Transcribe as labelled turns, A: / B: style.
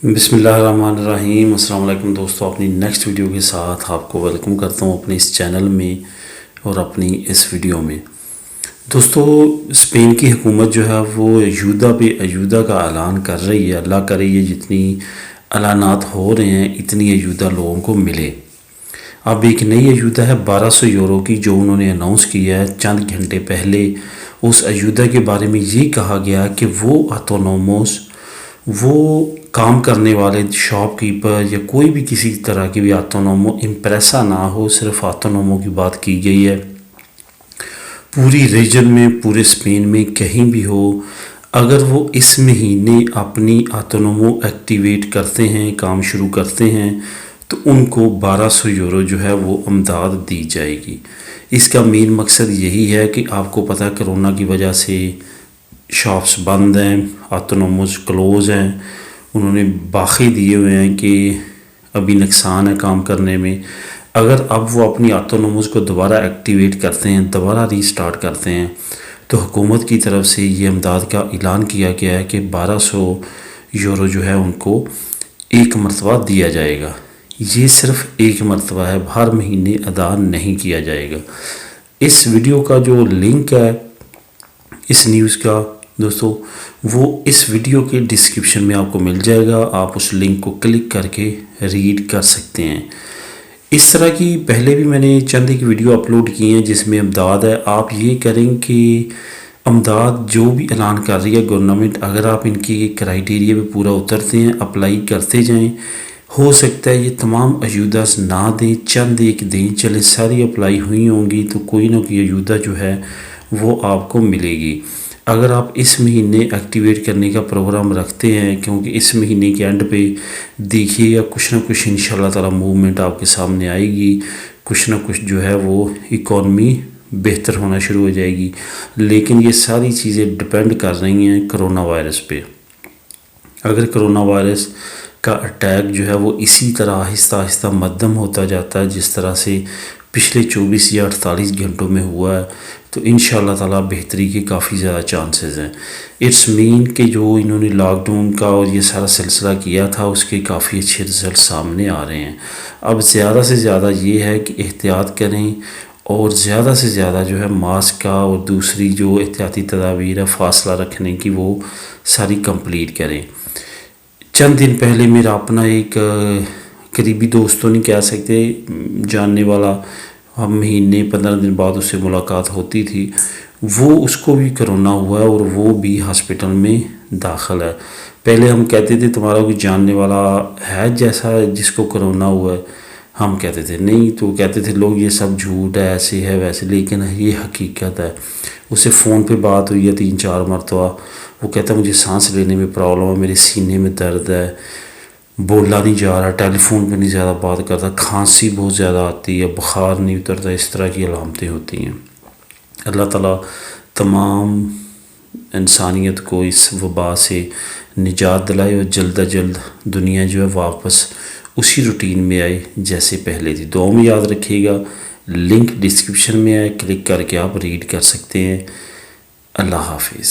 A: بسم اللہ الرحمن الرحیم۔ السلام علیکم دوستو، اپنی نیکسٹ ویڈیو کے ساتھ آپ کو ویلکم کرتا ہوں اپنے اس چینل میں اور اپنی اس ویڈیو میں۔ دوستو، اسپین کی حکومت جو ہے وہ ایودھیا کا اعلان کر رہی ہے۔ اللہ کرے یہ جتنی اعلانات ہو رہے ہیں اتنی ایودھیا لوگوں کو ملے۔ اب ایک نئی ایودھیا ہے 1200 یورو کی جو انہوں نے اناؤنس کیا ہے چند گھنٹے پہلے۔ اس ایودھیا کے بارے میں یہ کہا گیا کہ وہ آٹونوموس، وہ کام کرنے والے شاپ کیپر یا کوئی بھی کسی طرح کی بھی آٹونومو امپریسا نہ ہو، صرف آٹونومو کی بات کی گئی ہے۔ پوری ریجن میں، پورے اسپین میں کہیں بھی ہو، اگر وہ اس مہینے اپنی آٹونومو ایکٹیویٹ کرتے ہیں، کام شروع کرتے ہیں، تو ان کو 1200 یورو جو ہے وہ امداد دی جائے گی۔ اس کا مین مقصد یہی ہے کہ آپ کو پتہ کرونا کی وجہ سے شاپس بند ہیں، آٹونوموز کلوز ہیں، انہوں نے باخی دیے ہوئے ہیں کہ ابھی نقصان ہے کام کرنے میں۔ اگر اب وہ اپنی آٹونوموز کو دوبارہ ایکٹیویٹ کرتے ہیں، دوبارہ ری سٹارٹ کرتے ہیں، تو حکومت کی طرف سے یہ امداد کا اعلان کیا گیا ہے کہ 1200 یورو جو ہے ان کو ایک مرتبہ دیا جائے گا۔ یہ صرف ایک مرتبہ ہے، ہر مہینے ادا نہیں کیا جائے گا۔ اس ویڈیو کا جو لنک ہے اس نیوز کا دوستو، وہ اس ویڈیو کے ڈسکرپشن میں آپ کو مل جائے گا، آپ اس لنک کو کلک کر کے ریڈ کر سکتے ہیں۔ اس طرح کی پہلے بھی میں نے چند ایک ویڈیو اپلوڈ کی ہیں جس میں امداد ہے۔ آپ یہ کریں کہ امداد جو بھی اعلان کر رہی ہے گورنمنٹ، اگر آپ ان کی کرائیٹیریا پہ پورا اترتے ہیں، اپلائی کرتے جائیں، ہو سکتا ہے یہ تمام ایودھیاز نہ دیں، چند ایک دیں، چلے ساری اپلائی ہوئی ہوں گی تو کوئی نہ کوئی ایودھیا جو ہے وہ آپ کو ملے گی۔ اگر آپ اس مہینے ایکٹیویٹ کرنے کا پروگرام رکھتے ہیں، کیونکہ اس مہینے کے اینڈ پہ دیکھیے گا کچھ نہ کچھ انشاءاللہ تعالی موومنٹ آپ کے سامنے آئے گی، کچھ نہ کچھ جو ہے وہ اکانومی بہتر ہونا شروع ہو جائے گی۔ لیکن یہ ساری چیزیں ڈپینڈ کر رہی ہیں کرونا وائرس پہ۔ اگر کرونا وائرس کا اٹیک جو ہے وہ اسی طرح آہستہ آہستہ مدھم ہوتا جاتا ہے جس طرح سے پچھلے 24 یا 48 گھنٹوں میں ہوا ہے، تو انشاءاللہ تعالی بہتری کے کافی زیادہ چانسز ہیں۔ اٹس مین کہ جو انہوں نے لاک ڈاؤن کا اور یہ سارا سلسلہ کیا تھا اس کے کافی اچھے رزلٹ سامنے آ رہے ہیں۔ اب زیادہ سے زیادہ یہ ہے کہ احتیاط کریں اور زیادہ سے زیادہ جو ہے ماسک کا اور دوسری جو احتیاطی تدابیر ہے فاصلہ رکھنے کی وہ ساری کمپلیٹ کریں۔ چند دن پہلے میرا اپنا ایک قریبی دوستوں نہیں کہہ سکتے، جاننے والا، ہم مہینے 15 دن بعد اس سے ملاقات ہوتی تھی، وہ اس کو بھی کرونا ہوا ہے اور وہ بھی ہاسپٹل میں داخل ہے۔ پہلے ہم کہتے تھے تمہارا کوئی جاننے والا ہے جیسا جس کو کرونا ہوا ہے، ہم کہتے تھے نہیں، تو کہتے تھے لوگ یہ سب جھوٹ ہے، ایسے ہے ویسے، لیکن یہ حقیقت ہے۔ اس سے فون پہ بات ہوئی ہے 3-4 مرتبہ، وہ کہتا ہے مجھے سانس لینے میں پرابلم ہے، میرے سینے میں درد ہے، بولا نہیں جا رہا، ٹیلی فون پہ نہیں زیادہ بات کرتا، کھانسی بہت زیادہ آتی ہے، بخار نہیں اترتا، اس طرح کی علامتیں ہوتی ہیں۔ اللہ تعالیٰ تمام انسانیت کو اس وبا سے نجات دلائے اور جلد از جلد دنیا جو ہے واپس اسی روٹین میں آئے جیسے پہلے تھی۔ دعاؤں میں یاد رکھیے گا، لنک ڈسکرپشن میں ہے، کلک کر کے آپ ریڈ کر سکتے ہیں۔ اللہ حافظ۔